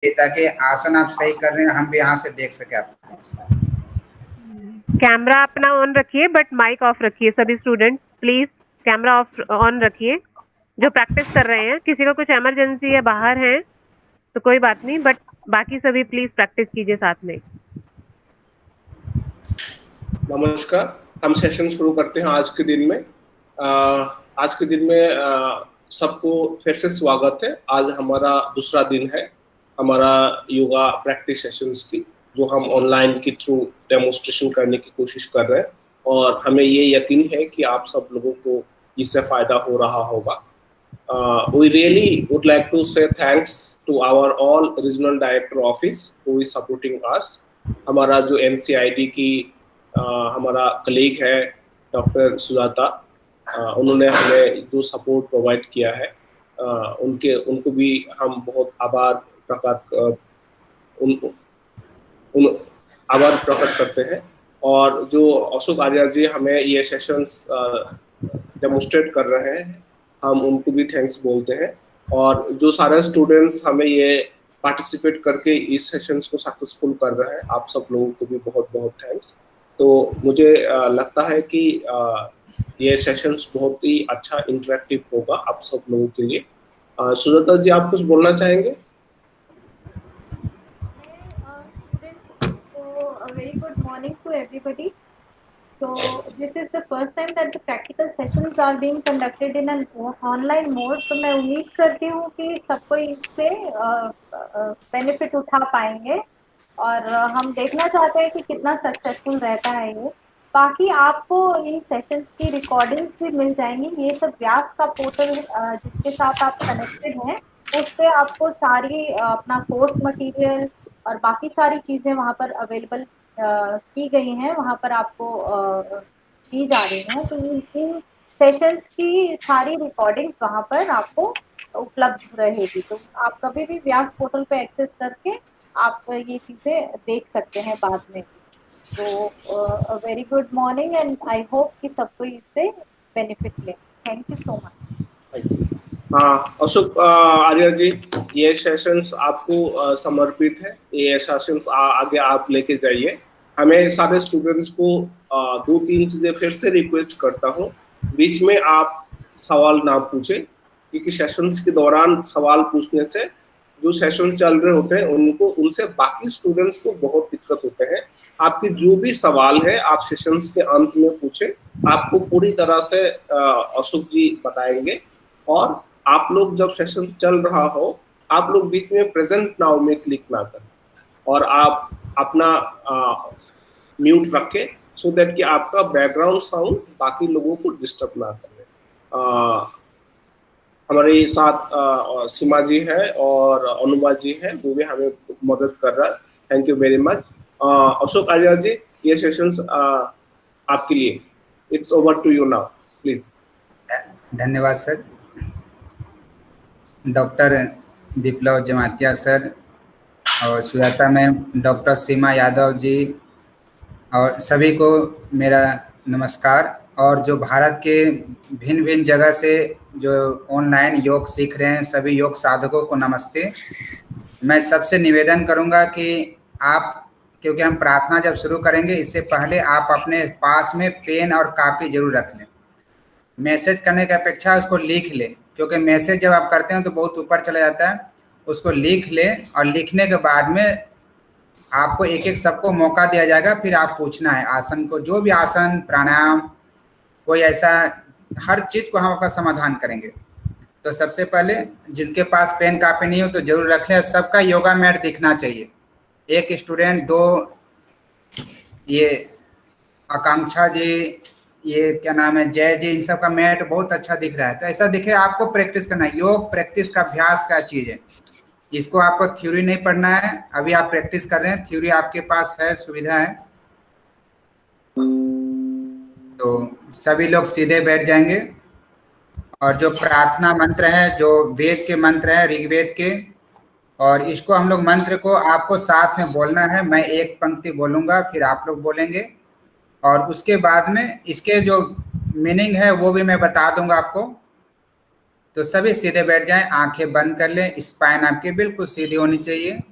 ताकि आसन आप सही कर रहे हैं, हम भी यहाँ से देख सके आपको। कैमरा अपना ऑन रखिए बट माइक ऑफ रखिए। सभी student please camera off on रखिए जो प्रैक्टिस कर रहे हैं। किसी को कुछ इमरजेंसी है, बाहर हैं तो कोई बात नहीं, बट बाकी सभी प्लीज प्रैक्टिस कीजिए साथ में। नमस्कार, हम सेशन शुरू करते हैं आज के दिन में। आज के दिन में सबको फिर से स्वागत है। आज हमारा दूसरा दिन है हमारा योगा प्रैक्टिस सेशंस की, जो हम ऑनलाइन के थ्रू डेमोन्स्ट्रेशन करने की कोशिश कर रहे हैं और हमें ये यकीन है कि आप सब लोगों को इससे फ़ायदा हो रहा होगा। We really would like to say thanks to our all regional director office who is supporting us। हमारा जो NCID की हमारा कलीग है डॉक्टर सुजाता, उन्होंने हमें जो सपोर्ट प्रोवाइड किया है उनको भी हम बहुत आभार प्रकट करते हैं। और जो अशोक आर्या जी हमें ये सेशंस डेमोन्स्ट्रेट कर रहे हैं, हम उनको भी थैंक्स बोलते हैं। और जो सारे स्टूडेंट्स हमें ये पार्टिसिपेट करके इस सेशंस को सक्सेसफुल कर रहे हैं, आप सब लोगों को भी बहुत बहुत थैंक्स। तो मुझे लगता है कि ये सेशंस बहुत ही अच्छा इंटरेक्टिव होगा आप सब लोगों के लिए। सुजाता जी, आप कुछ बोलना चाहेंगे? Very good morning to everybody. So this is the first time that the practical sessions are being conducted in an online mode. तो मैं उम्मीद करती हूँ कि सबको इससे बेनिफिट उठा पाएंगे और हम देखना चाहते हैं कि कितना सक्सेसफुल रहता है ये। बाकी आपको इन सेशंस की रिकॉर्डिंग्स भी मिल जाएंगी। ये सब व्यास का पोर्टल जिसके साथ आप कनेक्टेड हैं, उस पर आपको सारी अपना कोर्स मटेरियल और बाकी सारी चीज़ें वहाँ पर अवेलेबल की गई हैं, वहाँ पर आपको दी जा रही हैं। तो इन सेशंस की सारी रिकॉर्डिंग्स वहाँ पर आपको उपलब्ध रहेगी। तो आप कभी भी व्यास पोर्टल पे एक्सेस करके आप ये चीज़ें देख सकते हैं बाद में। तो very good morning and I hope कि सबको इससे बेनिफिट ले। Thank you so much. हाँ अशोक आर्या जी, ये सेशंस आपको समर्पित है। ये सेशंस आगे आप लेके जाइए। हमें सारे स्टूडेंट्स को 2-3 चीज़ें फिर से रिक्वेस्ट करता हूँ, बीच में आप सवाल ना पूछें, क्योंकि सेशंस के दौरान सवाल पूछने से जो सेशन चल रहे होते हैं उनसे बाकी स्टूडेंट्स को बहुत दिक्कत होते हैं। आपके जो भी सवाल है आप सेशंस के अंत में पूछें, आपको पूरी तरह से अशोक जी बताएंगे। और आप लोग जब सेशन चल रहा हो, आप लोग बीच में प्रेजेंट नाउ में क्लिक ना करें और आप अपना म्यूट रखें, सो दैट कि आपका बैकग्राउंड साउंड बाकी लोगों को डिस्टर्ब ना करे। हमारे साथ सीमा जी है और अनुमा जी है, वो भी हमें मदद कर रहा है। Thank you very much. Ashok Arya ji, ये सेशंस आपके लिए। It's over to you now, please. धन्यवाद sir. Doctor Viplav Jamatia sir और सुजाता मैम, डॉक्टर सीमा यादव जी और सभी को मेरा नमस्कार। और जो भारत के भिन्न भिन्न जगह से जो ऑनलाइन योग सीख रहे हैं सभी योग साधकों को नमस्ते। मैं सबसे निवेदन करूंगा कि आप, क्योंकि हम प्रार्थना जब शुरू करेंगे इससे पहले आप अपने पास में पेन और कापी जरूर रख लें। मैसेज करने की अपेक्षा उसको लिख लें, क्योंकि मैसेज जब आप करते हैं तो बहुत ऊपर चला जाता है। उसको लिख लें और लिखने के बाद में आपको एक एक सबको मौका दिया जाएगा, फिर आप पूछना है आसन को, जो भी आसन प्राणायाम कोई ऐसा, हर चीज़ को हम आपका समाधान करेंगे। तो सबसे पहले जिनके पास पेन कापी नहीं हो तो जरूर रख लें। सबका योगा मैट दिखना चाहिए। एक स्टूडेंट, 2 ये आकांक्षा जी, ये क्या नाम है, जय जी, इन सब का मैट बहुत अच्छा दिख रहा है। तो ऐसा दिखे, आपको प्रैक्टिस करना है। योग प्रैक्टिस का अभ्यास का चीज़ है, इसको आपको थ्योरी नहीं पढ़ना है। अभी आप प्रैक्टिस कर रहे हैं, थ्योरी आपके पास है, सुविधा है। तो सभी लोग सीधे बैठ जाएंगे और जो प्रार्थना मंत्र है, जो वेद के मंत्र है, ऋग्वेद के, और इसको हम लोग मंत्र को आपको साथ में बोलना है। मैं एक पंक्ति बोलूँगा, फिर आप लोग बोलेंगे और उसके बाद में इसके जो मीनिंग है वो भी मैं बता दूंगा आपको। तो सभी सीधे बैठ जाएं, आंखें बंद कर लें, स्पाइन आपकी बिल्कुल सीधी होनी चाहिए।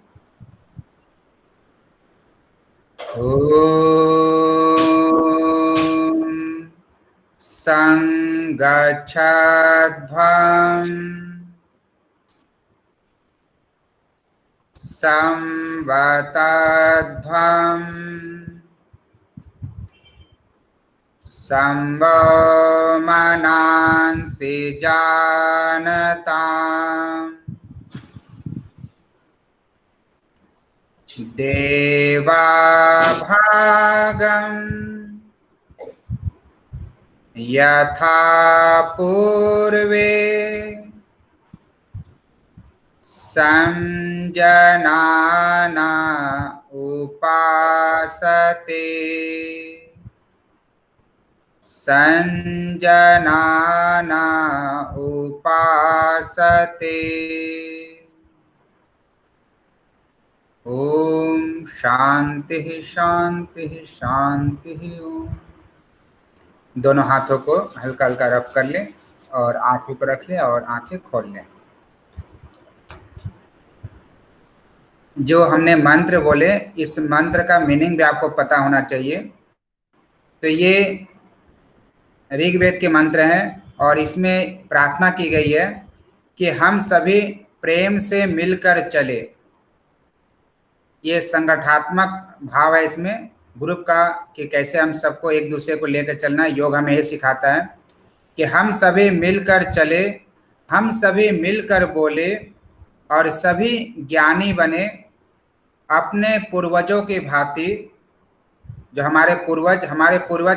ओम संगच्छध्वम् संवतध्वम् संभो मनांसि जानताम् देवा भागम् यथा पूर्वे संजनाना उपासते संजनाना उपासते। ओम शांति शांति शांति। ओम। दोनों हाथों को हल्का हल्का रब कर लें और आंखों पर रख लें और आंखें खोल लें। जो हमने मंत्र बोले, इस मंत्र का मीनिंग भी आपको पता होना चाहिए। तो ये ऋग्वेद के मंत्र हैं और इसमें प्रार्थना की गई है कि हम सभी प्रेम से मिलकर चले। ये संगठनात्मक भाव है इसमें ग्रुप का, कि कैसे हम सबको एक दूसरे को लेकर चलना। योग हमें ये सिखाता है कि हम सभी मिलकर चले, हम सभी मिलकर बोले और सभी ज्ञानी बने, अपने पूर्वजों की भांति। जो हमारे पूर्वज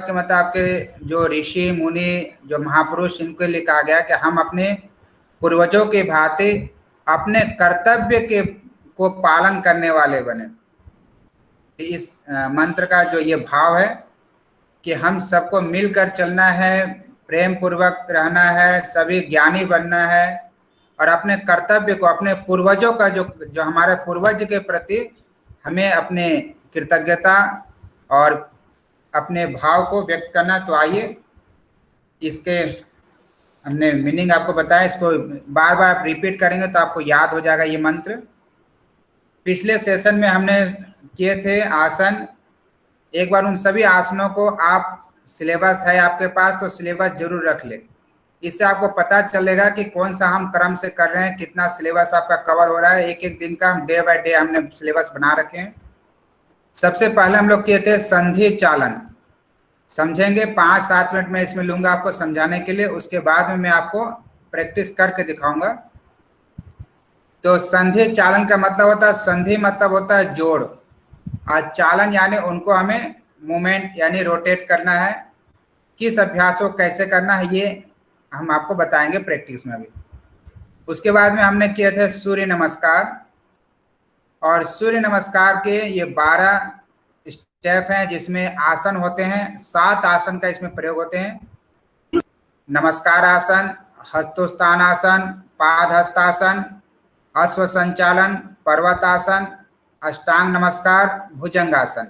के मतलब आपके जो ऋषि मुनि, जो महापुरुष, इनके लिए कहा गया कि हम अपने पूर्वजों की भांति अपने कर्तव्य के को पालन करने वाले बने। इस मंत्र का जो ये भाव है कि हम सबको मिलकर चलना है, प्रेम पूर्वक रहना है, सभी ज्ञानी बनना है और अपने कर्तव्य को, अपने पूर्वजों का जो हमारे पूर्वज के प्रति हमें अपने कृतज्ञता और अपने भाव को व्यक्त करना। तो आइए, इसके हमने मीनिंग आपको बताया, इसको बार बार रिपीट करेंगे तो आपको याद हो जाएगा ये मंत्र। पिछले सेशन में हमने किए थे आसन। एक बार उन सभी आसनों को, आप सिलेबस है आपके पास तो सिलेबस जरूर रख ले। इससे आपको पता चलेगा कि कौन सा हम क्रम से कर रहे हैं, कितना सिलेबस आपका कवर हो रहा है। एक एक दिन का हम डे बाय डे हमने सिलेबस बना रखे हैं। सबसे पहले हम लोग किए थे संधि चालन। समझेंगे, 5-7 मिनट में इसमें लूंगा आपको समझाने के लिए। उसके बाद में मैं आपको प्रैक्टिस करके दिखाऊंगा। तो संधि चालन का मतलब होता है, संधि मतलब होता है जोड़, और चालन यानी उनको हमें मूवमेंट यानी रोटेट करना है। किस अभ्यास को कैसे करना है ये हम आपको बताएंगे प्रैक्टिस में अभी। उसके बाद में हमने किए थे सूर्य नमस्कार, और सूर्य नमस्कार के ये 12 स्टेप हैं जिसमें आसन होते हैं। 7 आसन का इसमें प्रयोग होते हैं। नमस्कार आसन, हस्तोत्थान आसन, पाद हस्तासन, अश्व संचालन, पर्वतासन, अष्टांग नमस्कार, भुजंगासन।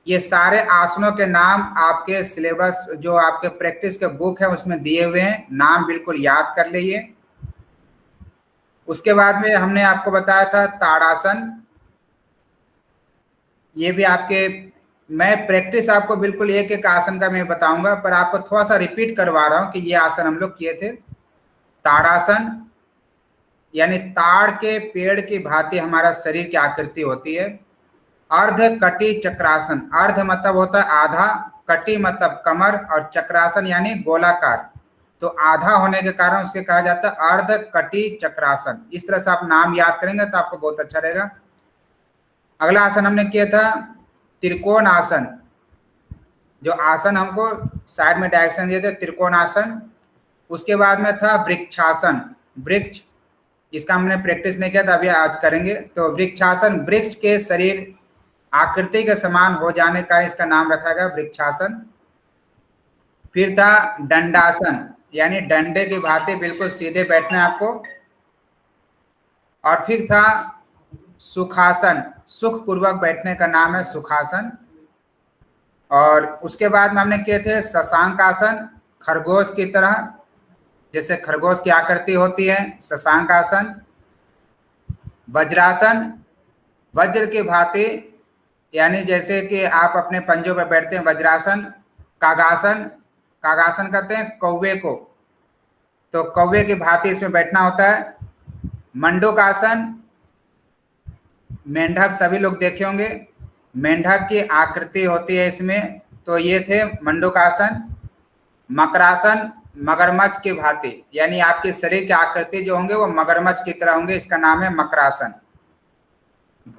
ये सारे आसनों के नाम आपके सिलेबस, जो आपके प्रैक्टिस के बुक है उसमें दिए हुए हैं। नाम बिल्कुल याद कर लीजिए। उसके बाद में हमने आपको बताया था ताड़ासन। ये भी आपके, मैं प्रैक्टिस आपको बिल्कुल एक एक आसन का मैं बताऊंगा, पर आपको थोड़ा सा रिपीट करवा रहा हूं कि ये आसन हम लोग किए थे। ताड़ासन यानी ताड़ के पेड़ की भांति हमारा शरीर की आकृति होती है। अर्ध कटी चक्रासन, अर्ध मतलब होता है आधा, कटी मतलब कमर, और चक्रासन यानी गोलाकार। तो आधा होने के कारण उसके कहा जाता है अर्ध कटी चक्रासन। इस तरह से आप नाम याद करेंगे तो आपको बहुत अच्छा रहेगा। अगला आसन हमने किया था त्रिकोण आसन। जो आसन हमको साइड में डायरेक्शन दिए थे, त्रिकोण आसन। उसके बाद में था वृक्षासन, वृक्ष, इसका हमने प्रैक्टिस नहीं किया था, अभी आज करेंगे। तो वृक्षासन, वृक्ष के शरीर आकृति के समान हो जाने का इसका नाम रखा गया वृक्षासन। फिर था दंडासन, यानी डंडे की भांति बिल्कुल सीधे बैठना है आपको। और फिर था सुखासन, सुख पूर्वक बैठने का नाम है सुखासन। और उसके बाद में हमने किए थे शशांक आसन, खरगोश की तरह। जैसे खरगोश की आकृति होती है, शशांक आसन। वज्रासन, वज्र की भांति, यानी जैसे कि आप अपने पंजों पर बैठते हैं, वज्रासन। कागासन, कागासन कहते हैं कौवे को, तो कौवे की भांति इसमें बैठना होता है। मंडूकासन, मेंढक सभी लोग देखे होंगे, मेंढक की आकृति होती है इसमें, तो ये थे मंडूकासन। मकरासन, मगरमच्छ की भांति, यानी आपके शरीर की आकृति जो होंगे वो मगरमच्छ की तरह होंगे, इसका नाम है मकरासन।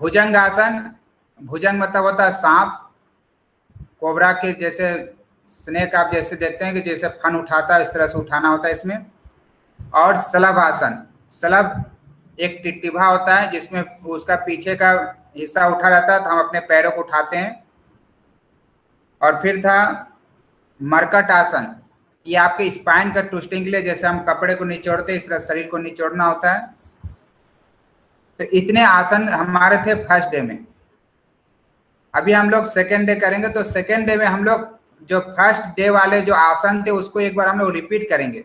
भुजंगासन, भुजंग मतलब होता है सांप, कोबरा के जैसे, स्नेक आप जैसे देखते हैं कि जैसे फन उठाता है, इस तरह से उठाना होता है इसमें। और शलभासन, शलभ एक टिट्टिभा होता है जिसमें उसका पीछे का हिस्सा उठा रहता है, तो हम अपने पैरों को उठाते हैं। और फिर था मरकट आसन, ये आपके स्पाइन का ट्विस्टिंग के लिए, जैसे हम कपड़े को निचोड़ते हैं इस तरह शरीर को निचोड़ना होता है। तो इतने आसन हमारे थे फर्स्ट डे में। अभी हम लोग सेकेंड डे करेंगे, तो सेकेंड डे में हम लोग जो फर्स्ट डे वाले जो आसन थे उसको एक बार हम लोग रिपीट करेंगे।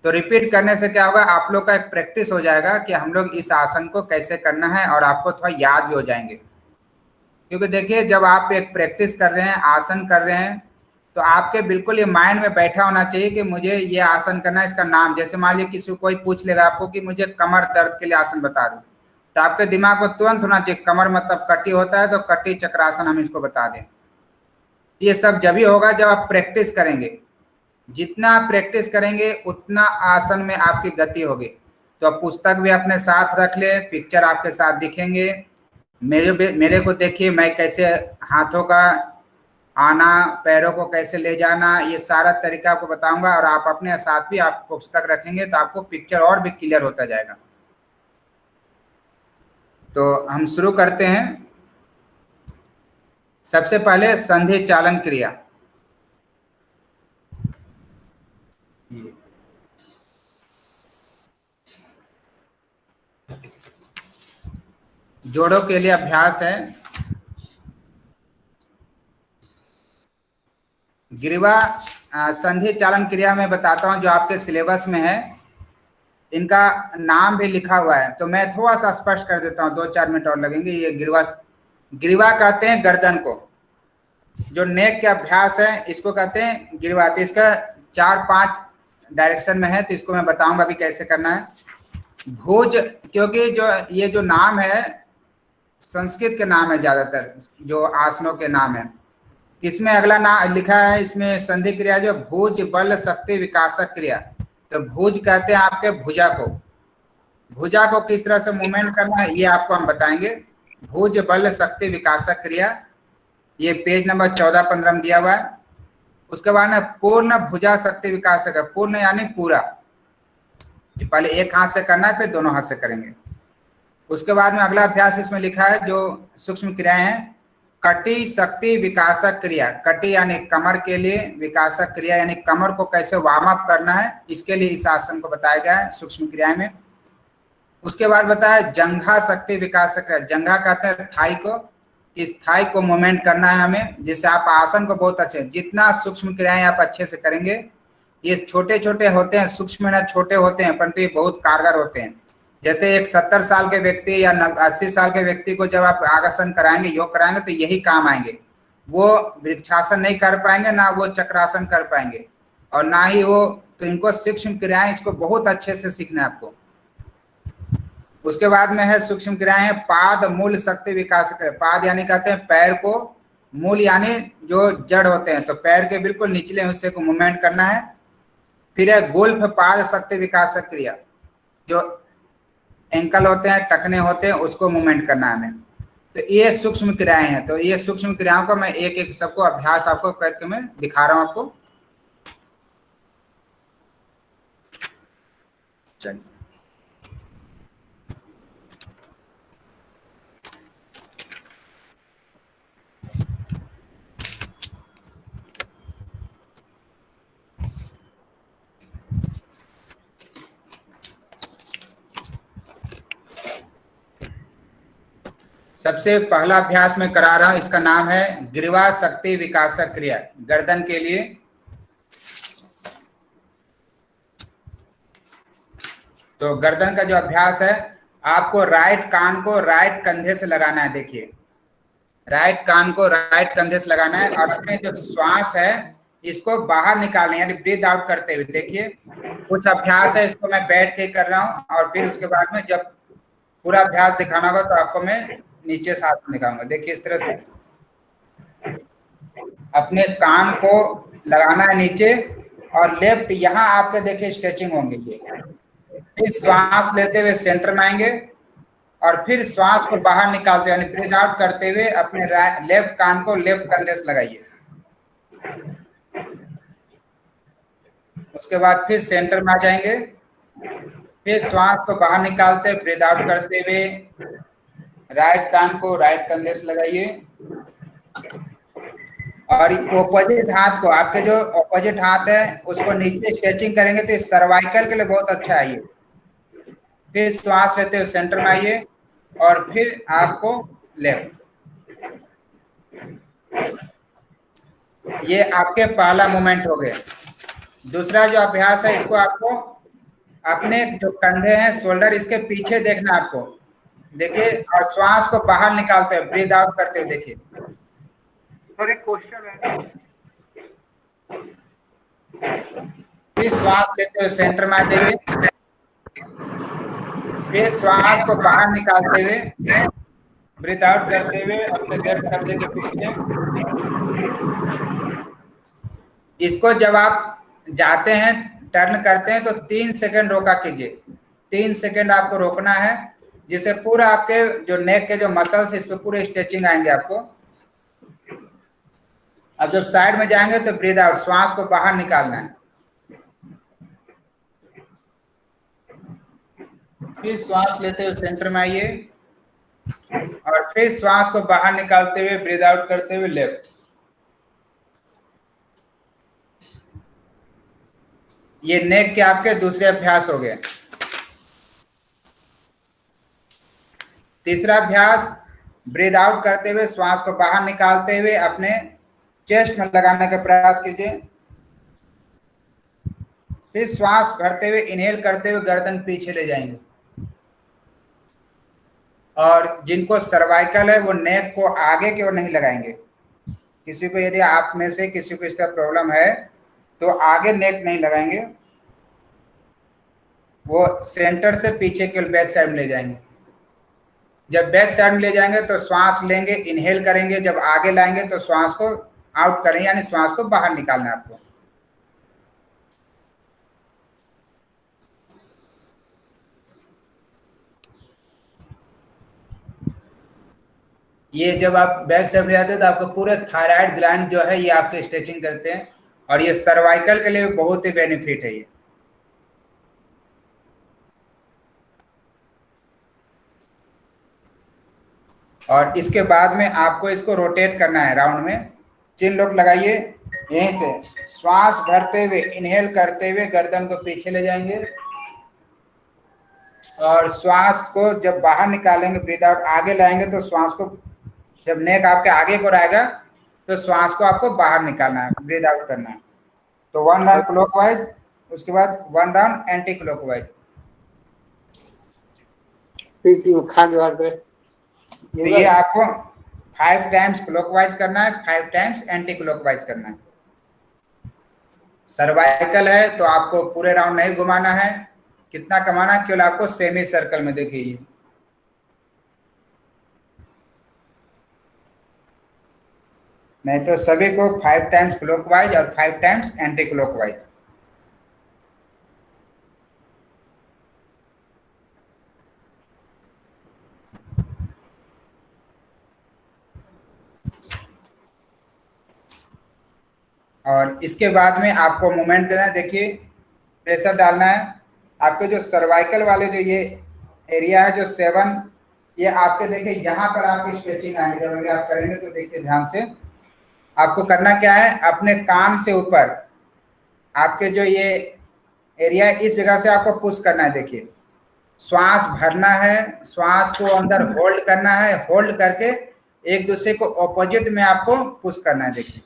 तो रिपीट करने से क्या होगा, आप लोग का एक प्रैक्टिस हो जाएगा कि हम लोग इस आसन को कैसे करना है, और आपको थोड़ा याद भी हो जाएंगे। क्योंकि देखिए, जब आप एक प्रैक्टिस कर रहे हैं, आसन कर रहे हैं, तो आपके बिल्कुल ये माइंड में बैठा होना चाहिए कि मुझे ये आसन करना है, इसका नाम। जैसे मान लीजिए किसी को कोई पूछ लेगा आपको कि मुझे कमर दर्द के लिए आसन बता दो, तो आपके दिमाग में तुरंत होना चाहिए कमर मतलब कटी होता है, तो कटी चक्रासन हम इसको बता दें। ये सब जब ही होगा जब आप प्रैक्टिस करेंगे। जितना आप प्रैक्टिस करेंगे उतना आसन में आपकी गति होगी। तो आप पुस्तक भी अपने साथ रख ले, पिक्चर आपके साथ दिखेंगे। मेरे को देखिए, मैं कैसे हाथों का आना, पैरों को कैसे ले जाना, ये सारा तरीका आपको बताऊंगा। और आप अपने साथ भी आप पुस्तक रखेंगे तो आपको पिक्चर और भी क्लियर होता जाएगा। तो हम शुरू करते हैं। सबसे पहले संधि चालन क्रिया। जोड़ों के लिए अभ्यास है। ग्रीवा संधि चालन क्रिया में बताता हूं, जो आपके सिलेबस में है। इनका नाम भी लिखा हुआ है, तो मैं थोड़ा सा स्पष्ट कर देता हूं, 2-4 मिनट और लगेंगे। ये ग्रीवा कहते हैं गर्दन को। जो नेक के अभ्यास है इसको कहते हैं ग्रीवा। तो इसका 4-5 डायरेक्शन में है, तो इसको मैं बताऊंगा अभी कैसे करना है। भुज, क्योंकि जो ये जो नाम है संस्कृत के नाम है, ज्यादातर जो आसनों के नाम है। इसमें अगला नाम लिखा है, इसमें संधि क्रिया जो भुज बल शक्ति विकासक क्रिया। तो भुज कहते हैं आपके भुजा को। भुजा को किस तरह से मूवमेंट करना है ये आपको हम बताएंगे। भुज बल शक्ति विकासक क्रिया, ये पेज नंबर 14-15 में दिया हुआ है। उसके बाद में पूर्ण भुजा शक्ति विकासक है। पूर्ण यानी पूरा, पहले एक हाथ से करना है, फिर दोनों हाथ से करेंगे। उसके बाद में अगला अभ्यास इसमें लिखा है जो सूक्ष्म क्रियाएं हैं। कटी शक्ति विकासक क्रिया। कटी यानी कमर के लिए, विकासक क्रिया यानी कमर को कैसे वार्म अप करना है, इसके लिए इस आसन को बताया गया है सूक्ष्म क्रिया में। उसके बाद बताया जंघा शक्ति विकासक क्रिया। जंघा कहते हैं थाई को। इस थाई को मूवमेंट करना है हमें, जिससे आप आसन को बहुत अच्छे, जितना सूक्ष्म क्रियाएं आप अच्छे से करेंगे। ये छोटे छोटे होते हैं, सूक्ष्म ना छोटे होते हैं, परंतु ये बहुत कारगर होते हैं। जैसे एक 70 साल के व्यक्ति या 80 साल के व्यक्ति को जब आप आसन कराएंगे, योग कराएंगे, तो यही काम आएंगे। वो वृक्षासन नहीं कर पाएंगे, ना वो चक्रासन कर पाएंगे, और ना ही वो, तो इनको सूक्ष्म क्रियाएं, इसको बहुत अच्छे से सीखना है आपको। उसके बाद में है सूक्ष्म क्रियाएं पाद मूल शक्ति विकास। पाद यानी कहते हैं पैर को, मूल यानी जो जड़ होते हैं, तो पैर के बिल्कुल निचले हिस्से को मूवमेंट करना है। फिर है गोल्फ पाद शक्ति विकास क्रिया। जो एंकल होते हैं, टखने होते हैं, उसको मूवमेंट करना है हमें। तो ये सूक्ष्म क्रियाएं हैं। तो ये सूक्ष्म क्रियाओं को मैं एक एक सबको अभ्यास आपको करके मैं दिखा रहा हूं आपको। चलिए, सबसे पहला अभ्यास में करा रहा हूं, इसका नाम है ग्रीवा शक्ति विकासक क्रिया, गर्दन के लिए। तो गर्दन का जो अभ्यास है, आपको राइट कान को राइट कंधे से लगाना है। देखिए, राइट कान को राइट कंधे से लगाना है और अपने जो श्वास है इसको बाहर निकालना है, यानी ब्रीथ आउट करते हुए। देखिए, कुछ अभ्यास है, इसको मैं बैठ के कर रहा हूँ और फिर उसके बाद में जब पूरा अभ्यास दिखाना होगा तो आपको मैं नीचे सांस दिखाऊंगा। देखिए, इस तरह से अपने कान को लगाना है नीचे और लेफ्ट यहाँ आपके देखिए स्ट्रेचिंग होंगे। ये फिर श्वास लेते हुए सेंटर में आएंगे और फिर श्वास को बाहर निकालते हुए यानी ब्रीथ आउट करते हुए अपने लेफ्ट कान को लेफ्ट कंधे से लगाइए। उसके बाद फिर सेंटर में आ जाएंगे, फिर श्वास को बाहर निकालते हुए ब्रीथ आउट करते हुए राइट कान को राइट कंधे से लगाइए और ऑपोजिट हाथ को, आपके जो ऑपोजिट हाथ है उसको नीचे स्ट्रेचिंग करेंगे तो सर्वाइकल के लिए बहुत अच्छा है ये। फिर श्वास लेते हुए सेंटर में आइए और फिर आपको लेफ्ट। ये आपके पहला मूवमेंट हो गया। दूसरा जो अभ्यास है, इसको आपको अपने जो कंधे हैं शोल्डर इसके पीछे देखना आपको। देखिए, और श्वास को बाहर निकालते हुए ब्रीथ आउट करते हुए देखिए। सर एक क्वेश्चन है, फिर श्वास लेते हुए सेंटर में आ जाइए, फिर श्वास को बाहर निकालते हुए ब्रीथ आउट करते हुए अपने लेफ्ट कंधे के पीछे। इसको जब आप जाते हैं टर्न करते हैं तो 3 सेकंड रोका कीजिए। 3 सेकंड आपको रोकना है, जिससे पूरा आपके जो नेक के जो मसल्स इस पे पूरे स्ट्रेचिंग आएंगे आपको। अब जब साइड में जाएंगे तो ब्रीथ आउट, श्वास को बाहर निकालना है। फिर श्वास लेते हुए सेंटर में आइए और फिर श्वास को बाहर निकालते हुए ब्रीथ आउट करते हुए लेफ्ट। ये नेक के आपके दूसरे अभ्यास हो गए। तीसरा अभ्यास, ब्रीथ आउट करते हुए श्वास को बाहर निकालते हुए अपने चेस्ट में लगाने का प्रयास कीजिए। फिर श्वास भरते हुए इनहेल करते हुए गर्दन पीछे ले जाएंगे और जिनको सर्वाइकल है वो नेक को आगे की ओर नहीं लगाएंगे। किसी को, यदि आप में से किसी को इसका प्रॉब्लम है तो आगे नेक नहीं लगाएंगे, वो सेंटर से पीछे के बैक साइड में ले जाएंगे। जब बैक साइड में ले जाएंगे तो श्वास लेंगे, इनहेल करेंगे, जब आगे लाएंगे तो श्वास को आउट करेंगे, यानी श्वास को बाहर निकालना है आपको। ये जब आप बैक साइड में जाते हैं तो आपको पूरे थायराइड ग्लैंड जो है ये आपके स्ट्रेचिंग करते हैं और ये सर्वाइकल के लिए बहुत ही बेनिफिट है ये। और इसके बाद में आपको इसको रोटेट करना है राउंड में। चिन लॉक लगाइए, यहीं से श्वास भरते हुए इनहेल करते हुए गर्दन को पीछे ले जाएंगे और श्वास को जब बाहर निकालेंगे ब्रीथ आउट आगे लाएंगे तो श्वास को, जब नेक आपके आगे को आएगा तो श्वास को आपको बाहर निकालना है, ब्रीथ आउट करना है। तो 1 राउंड क्लॉकवाइज, उसके बाद 1 राउंड एंटी क्लॉकवाइज। तो ये आपको 5 टाइम्स क्लॉकवाइज करना है, 5 टाइम्स एंटी क्लॉकवाइज करना है। सर्वाइकल है तो आपको पूरे राउंड नहीं घुमाना है। कितना कमाना है, केवल आपको सेमी सर्कल में देखिए। नहीं तो सभी को 5 टाइम्स क्लॉकवाइज और 5 टाइम्स एंटी क्लॉकवाइज। और इसके बाद में आपको मूवमेंट देना है। देखिए, प्रेशर डालना है। आपके जो सर्वाइकल वाले जो ये एरिया है जो 7, ये आपके देखिए यहाँ पर आपकी स्ट्रेचिंग आएगी। जब अभी आप करेंगे तो देखिए ध्यान से, आपको करना क्या है, अपने कान से ऊपर आपके जो ये एरिया है इस जगह से आपको पुश करना है। देखिए, श्वास भरना है, श्वास को अंदर होल्ड करना है, होल्ड करके एक दूसरे को ऑपोजिट में आपको पुश करना है। देखिए,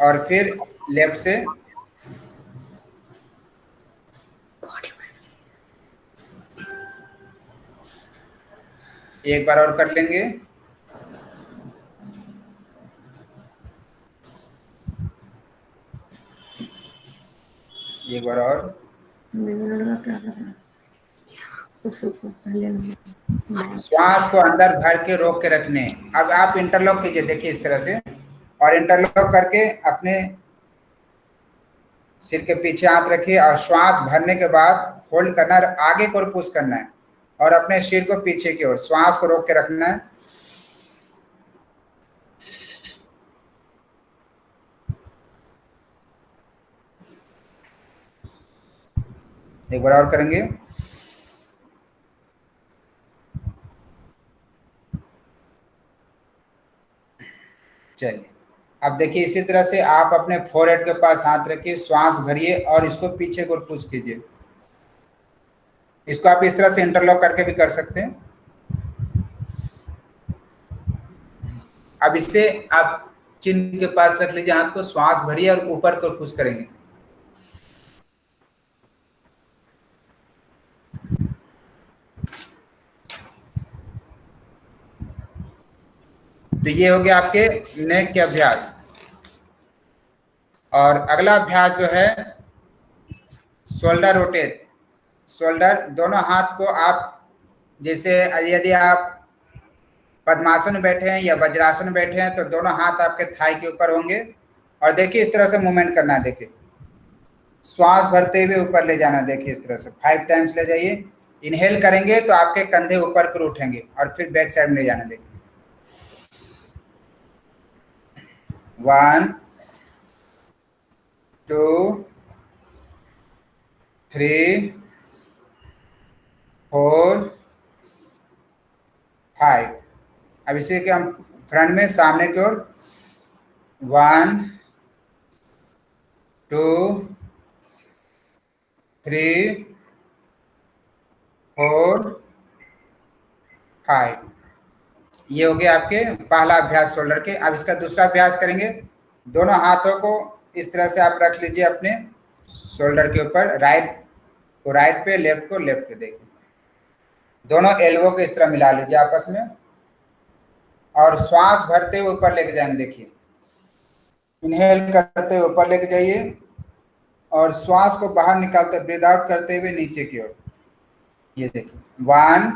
और फिर लेफ्ट से एक बार और कर लेंगे। एक बार और। श्वास को अंदर भर के रोक के रखने। अब आप इंटरलॉक कीजिए, देखिए इस तरह से, और इंटरलॉक करके अपने सिर के पीछे हाथ रखिए और श्वास भरने के बाद होल्ड करना है, आगे को पुश करना है और अपने सिर को पीछे की ओर श्वास को रोक के रखना है। एक बार और करेंगे। चलिए, अब देखिए इसी तरह से आप अपने फोरहेड के पास हाथ रखिए, श्वास भरिए और इसको पीछे को पुश कीजिए। इसको आप इस तरह से इंटरलॉक करके भी कर सकते हैं। अब इससे आप चिन के पास रख लीजिए हाथ को, श्वास भरिए और ऊपर को पुश करेंगे। तो ये हो गया आपके नेक के अभ्यास। और अगला अभ्यास जो है शोल्डर रोटेट। शोल्डर, दोनों हाथ को आप, जैसे यदि आप पद्मासन में बैठे हैं या वज्रासन में बैठे हैं तो दोनों हाथ आपके थाई के ऊपर होंगे। और देखिए इस तरह से मूवमेंट करना है। देखिए श्वास भरते हुए ऊपर ले जाना, देखिए इस तरह से 5 टाइम्स ले जाइए। इनहेल करेंगे तो आपके कंधे ऊपर कर उठेंगे और फिर बैक साइड में ले जाना। देखिए 1 2 3 4 5। अब इसे के हम फ्रंट में सामने की ओर 1 2 3 4 5। ये हो गया आपके पहला अभ्यास शोल्डर के। अब इसका दूसरा अभ्यास करेंगे। दोनों हाथों को इस तरह से आप रख लीजिए अपने शोल्डर के ऊपर, राइट को राइट पे, लेफ्ट को लेफ्ट पे। देखिए दोनों एल्बो को इस तरह मिला लीजिए आपस में और श्वास भरते हुए ऊपर लेके जाएंगे। देखिए इनहेल करते हुए ऊपर लेके जाइए और श्वास को बाहर निकालते, ब्रीथ आउट करते हुए नीचे की ओर। ये देखिए 1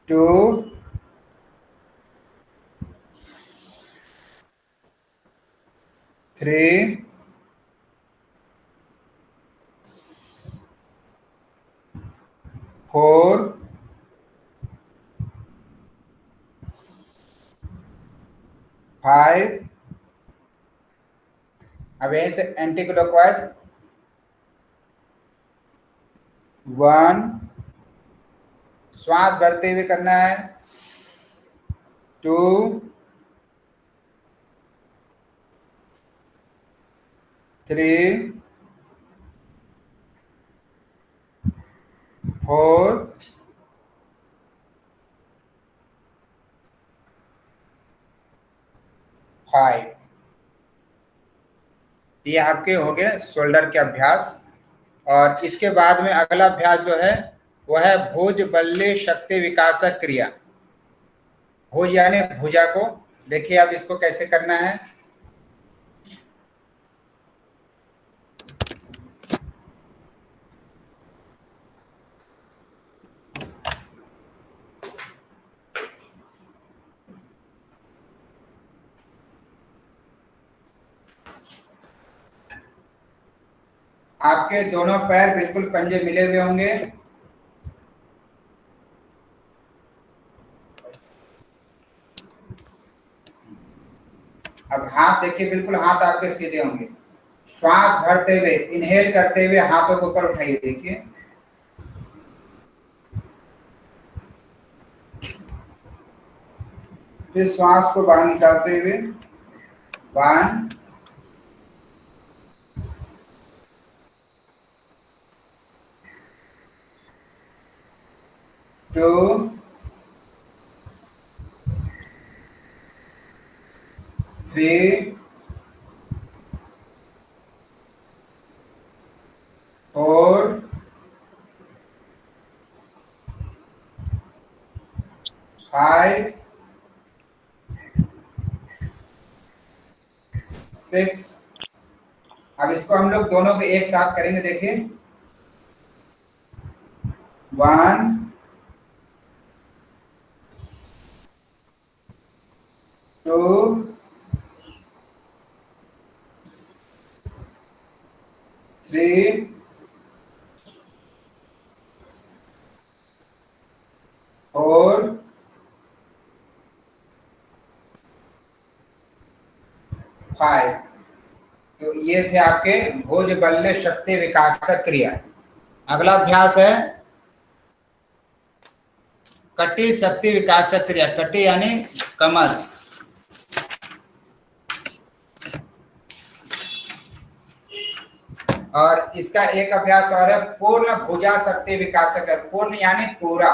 2 3 4 5। अब यहीं से एंटी क्लॉकवाइज 1, श्वास भरते हुए करना है, 2 3 4 5। ये आपके हो गए शोल्डर के अभ्यास। और इसके बाद में अगला अभ्यास जो है वह है भुज बल्ले शक्ति विकासक क्रिया। भुज यानी भुजा को। देखिए अब इसको कैसे करना है। आपके दोनों पैर बिल्कुल पंजे मिले हुए होंगे। अब हाथ देखिए, बिल्कुल हाथ आपके सीधे होंगे। श्वास भरते हुए, इनहेल करते हुए हाथों को ऊपर उठाइए। देखिए फिर श्वास को बाहर निकालते हुए 1 2 3 4 5 6। अब इसको हम लोग दोनों को एक साथ करेंगे, देखिए 1 2 3 4 5। तो ये थे आपके भुज बल्ले शक्ति विकासक क्रिया। अगला अभ्यास है कटी शक्ति विकासक क्रिया। कटी यानी कमर। और इसका एक अभ्यास और है पूर्ण भुजा शक्ति विकासक। पूर्ण यानी पूरा।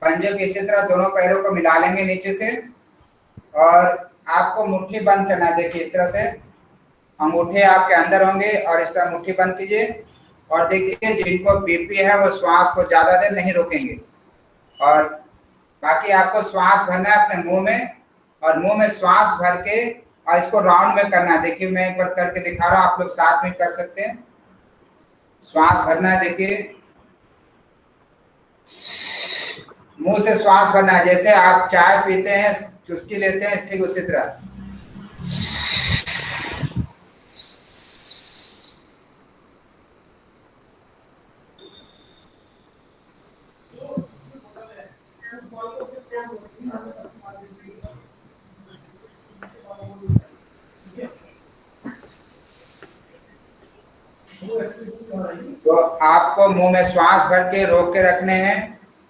पंजे को इसी तरह दोनों पैरों को मिला लेंगे नीचे से, और आपको मुट्ठी बंद करना है। देखिए इस तरह से अंगूठे आपके अंदर होंगे और इस तरह मुट्ठी बंद कीजिए। और देखिए जिनको बीपी है वो श्वास को ज्यादा देर नहीं रोकेंगे, और बाकी आपको श्वास भरना है अपने मुंह में, और मुंह में श्वास भर के और इसको राउंड में करना है। देखिए मैं एक बार करके दिखा रहा हूँ, आप लोग साथ में कर सकते हैं। श्वास भरना है, देखिए मुंह से श्वास भरना है, जैसे आप चाय पीते हैं, चुस्की लेते हैं, ठीक उसी तरह। तो आपको मुंह में श्वास भर के रोक के रखने हैं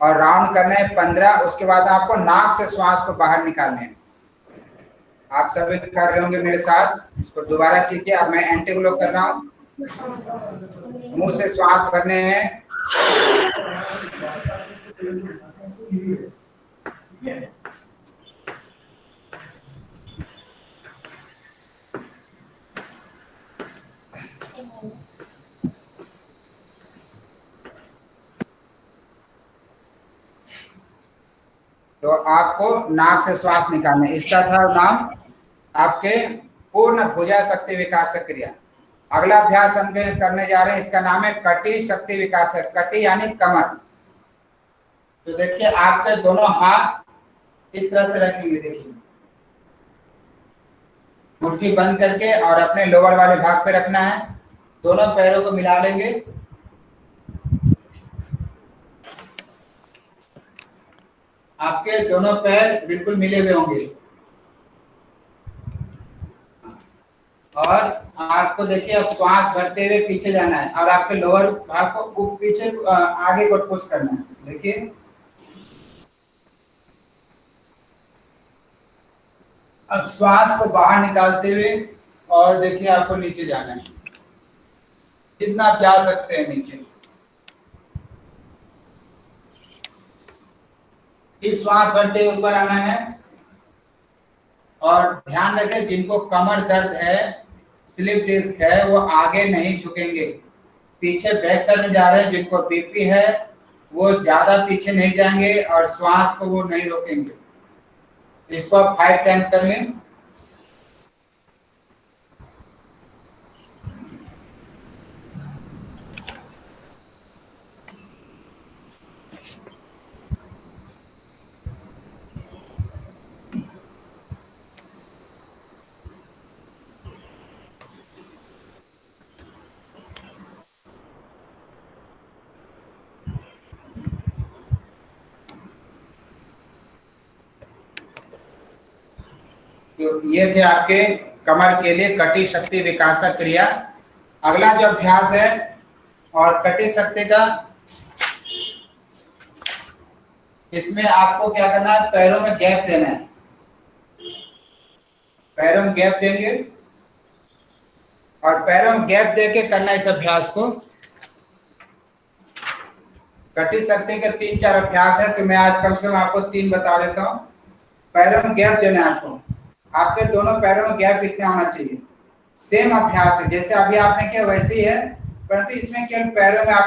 और राउंड करने हैं 15। उसके बाद आपको नाक से श्वास को बाहर निकालने हैं। आप सभी कर रहे होंगे मेरे साथ, इसको दोबारा कीजिए। अब मैं एंटी कर रहा हूँ। मुंह से श्वास भरने हैं, तो आपको नाक से श्वास निकालना है। इसका था नाम आपके पूर्ण भुजा शक्ति विकासक क्रिया। अगला अभ्यास हम करने जा रहे हैं, इसका नाम है कटी शक्ति विकासक। कटी यानी कमर। तो देखिए आपके दोनों हाथ इस तरह से रखेंगे, देखिए मुट्ठी बंद करके, और अपने लोअर वाले भाग पे रखना है। दोनों पैरों को मिला लेंगे, आपके दोनों पैर बिल्कुल मिले हुए होंगे। और आपको देखिए अब श्वास भरते हुए पीछे जाना है, और आपके लोअर भाग को पीछे आगे को पुश करना है। देखिए अब श्वास को बाहर निकालते हुए, और देखिए आपको नीचे जाना है, जितना आप जा सकते हैं नीचे। इस श्वास भरते हुए ऊपर आना है। और ध्यान रखें जिनको कमर दर्द है, स्लिप डिस्क है, वो आगे नहीं झुकेंगे, पीछे बैक साइड में जा रहे हैं। जिनको बीपी है वो ज्यादा पीछे नहीं जाएंगे और श्वास को वो नहीं रोकेंगे। इसको आप 5 टाइम्स कर लें। तो ये थे आपके कमर के लिए कटी शक्ति विकासक क्रिया। अगला जो अभ्यास है और कटी शक्ति का, इसमें आपको क्या करना है, पैरों में गैप देना है। पैरों में गैप देंगे और पैरों में गैप देके करना इस अभ्यास को। कटी शक्ति के 3-4 अभ्यास है, तो मैं आज कम से कम आपको 3 बता देता हूँ। पैरों में गैप देना है आपको। आपके दोनों पैरों में गैप इतना होना चाहिए। सेम अभ्यास है, जैसे अभी आपने किया वैसे ही है, परंतु इसमें केवल पैरों में आप